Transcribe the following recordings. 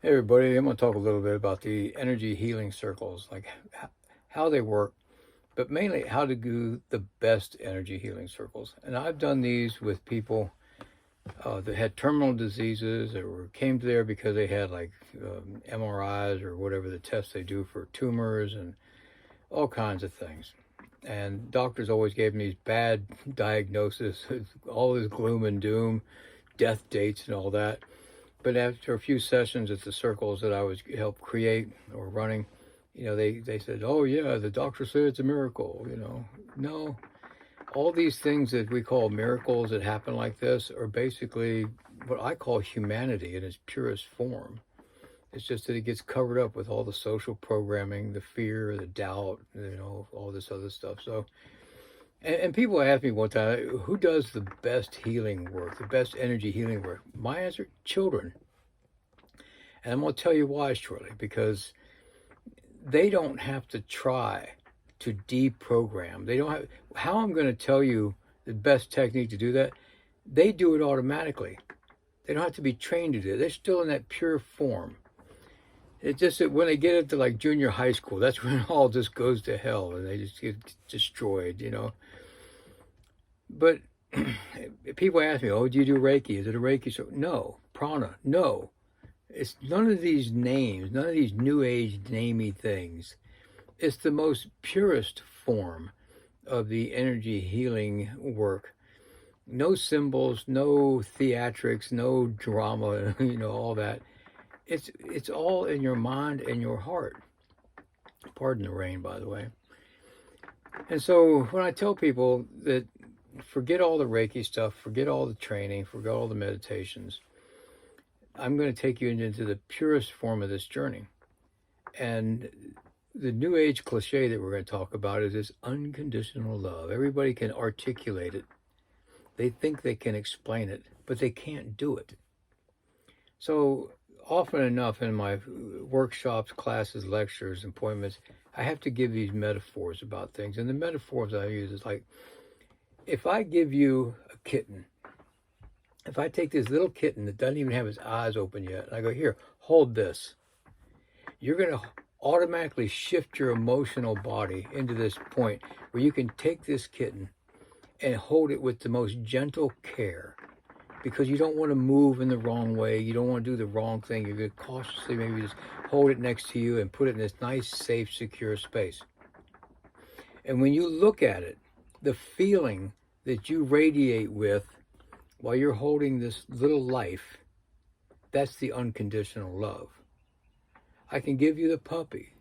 Hey everybody, I'm going to talk a little bit about the energy healing circles, like how they work, but mainly how to do the best energy healing circles. And I've done these with people that had terminal diseases or came there because they had like MRIs or whatever the tests they do for tumors and all kinds of things. And doctors always gave me these bad diagnoses, all this gloom and doom, death dates and all that. But after a few sessions at the circles that I was help create or running, they said, "Oh yeah, the doctor said it's a miracle." No, all these things that we call miracles that happen like this are basically what I call humanity in its purest form. It's just that it gets covered up with all the social programming, the fear, the doubt, all this other stuff. So, and people ask me one time, who does the best healing work, the best energy healing work? My answer, children. And I'm going to tell you why shortly, because they don't have to try to deprogram. They don't have, how I'm going to tell you the best technique to do that, they do it automatically. They don't have to be trained to do it. They're still in that pure form. It's just that when they get into like junior high school, that's when it all just goes to hell and they just get destroyed. But people ask me, oh, do you do Reiki? Is it a Reiki? So, no. Prana? No. It's none of these names, none of these new age namey things. It's the most purest form of the energy healing work. No symbols, no theatrics, no drama, all that. It's all in your mind and your heart. Pardon the rain, by the way. And so when I tell people that forget all the Reiki stuff, forget all the training, forget all the meditations, I'm going to take you into the purest form of this journey. And the new age cliche that we're going to talk about is this unconditional love. Everybody can articulate it. They think they can explain it, but they can't do it. So often enough in my workshops, classes, lectures, appointments, I have to give these metaphors about things. And the metaphors I use is like, if I give you a kitten, if I take this little kitten that doesn't even have its eyes open yet, and I go, here, hold this, you're going to automatically shift your emotional body into this point where you can take this kitten and hold it with the most gentle care, because you don't want to move in the wrong way. You don't want to do the wrong thing. You're going to cautiously maybe just hold it next to you and put it in this nice, safe, secure space. And when you look at it, the feeling that you radiate with while you're holding this little life, that's the unconditional love. I can give you the puppy,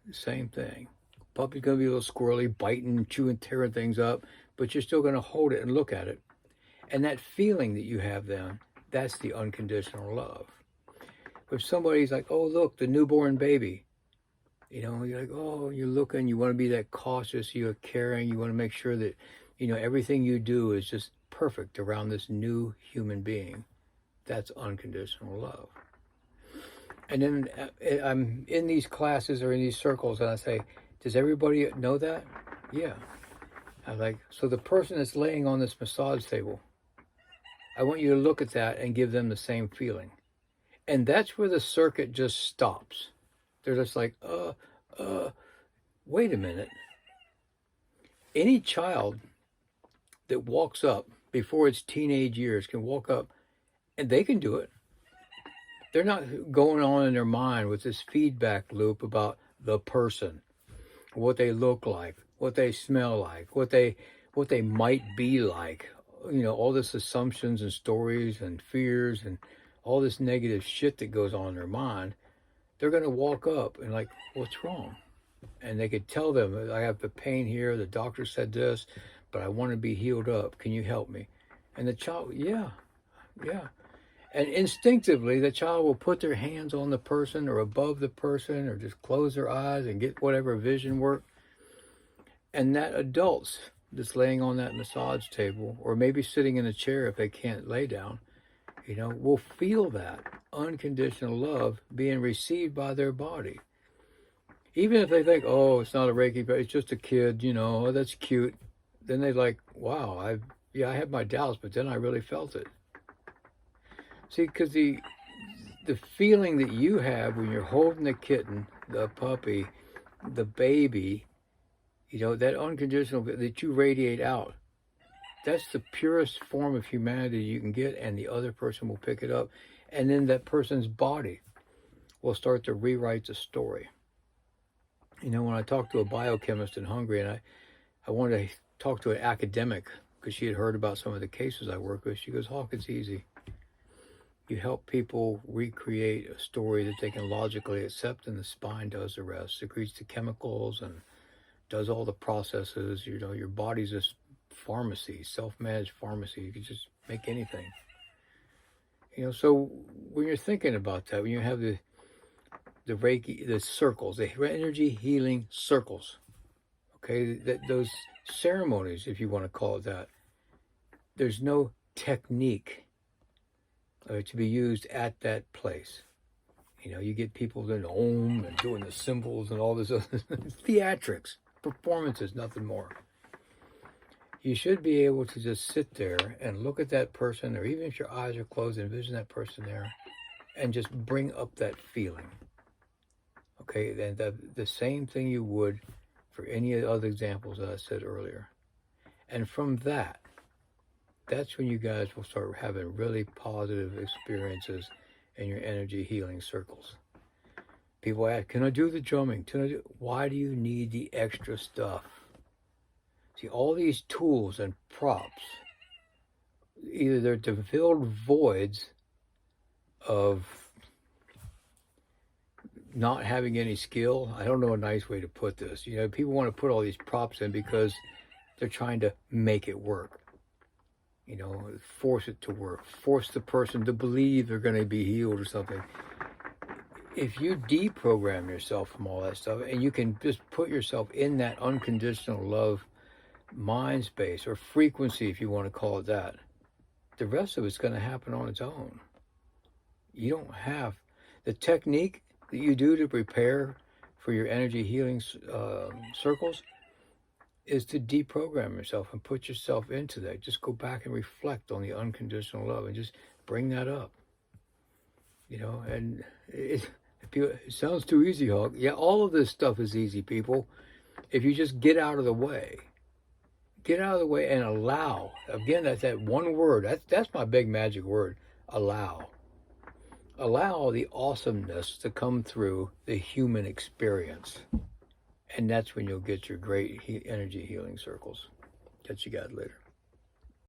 the same thing. Puppy's going to be a little squirrely, biting, chewing, tearing things up, but you're still going to hold it and look at it. And that feeling that you have then, that's the unconditional love. If somebody's like, oh, look, the newborn baby, you're like, oh, you're looking, you want to be that cautious, you're caring, you want to make sure that, everything you do is just perfect around this new human being. That's unconditional love. And then I'm in these classes or in these circles and I say, does everybody know that? Yeah. I'm like, so the person that's laying on this massage table, I want you to look at that and give them the same feeling. And that's where the circuit just stops. They're just like, wait a minute. Any child that walks up before its teenage years can walk up and they can do it. They're not going on in their mind with this feedback loop about the person, what they look like, what they smell like, what they might be like. All this assumptions and stories and fears and all this negative shit that goes on in their mind. They're going to walk up and like, what's wrong? And they could tell them, I have the pain here. The doctor said this, but I want to be healed up. Can you help me? And the child, yeah. And instinctively, the child will put their hands on the person or above the person or just close their eyes and get whatever vision work. And that adult's that's laying on that massage table or maybe sitting in a chair if they can't lay down, will feel that unconditional love being received by their body. Even if they think, oh, it's not a Reiki, but it's just a kid, oh, that's cute. Then they're like, wow, I had my doubts, but then I really felt it. See, because the feeling that you have when you're holding the kitten, the puppy, the baby, that unconditional that you radiate out. That's the purest form of humanity you can get, and the other person will pick it up. And then that person's body will start to rewrite the story. When I talked to a biochemist in Hungary, and I wanted to talk to an academic because she had heard about some of the cases I work with, she goes, Hawk, it's easy. You help people recreate a story that they can logically accept, and the spine does the rest. Secretes the chemicals and does all the processes. Your body's a pharmacy, self-managed pharmacy. You can just make anything. So when you're thinking about that, when you have the Reiki, the circles, the energy healing circles, okay, those ceremonies, if you want to call it that, there's no technique to be used at that place. You get people doing Om and doing the symbols and all this other theatrics, performances, nothing more. You should be able to just sit there and look at that person, or even if your eyes are closed, envision that person there and just bring up that feeling. Okay, then the same thing you would for any of the other examples that I said earlier. And from that's when you guys will start having really positive experiences in your energy healing circles. People ask, can I do the drumming? Why do you need the extra stuff? See, all these tools and props, either they're to fill voids of not having any skill. I don't know a nice way to put this. People want to put all these props in because they're trying to make it work. Force it to work. Force the person to believe they're going to be healed or something. If you deprogram yourself from all that stuff, and you can just put yourself in that unconditional love mind space, or frequency, if you want to call it that, the rest of it's going to happen on its own. You don't have the technique that you do to prepare for your energy healing circles is to deprogram yourself and put yourself into that. Just go back and reflect on the unconditional love and just bring that up. And it sounds too easy, Hawk. Yeah, all of this stuff is easy, people. If you just get out of the way. Get out of the way and allow. Again, that's that one word. That's my big magic word. Allow. Allow the awesomeness to come through the human experience. And that's when you'll get your great energy healing circles. Catch you guys later.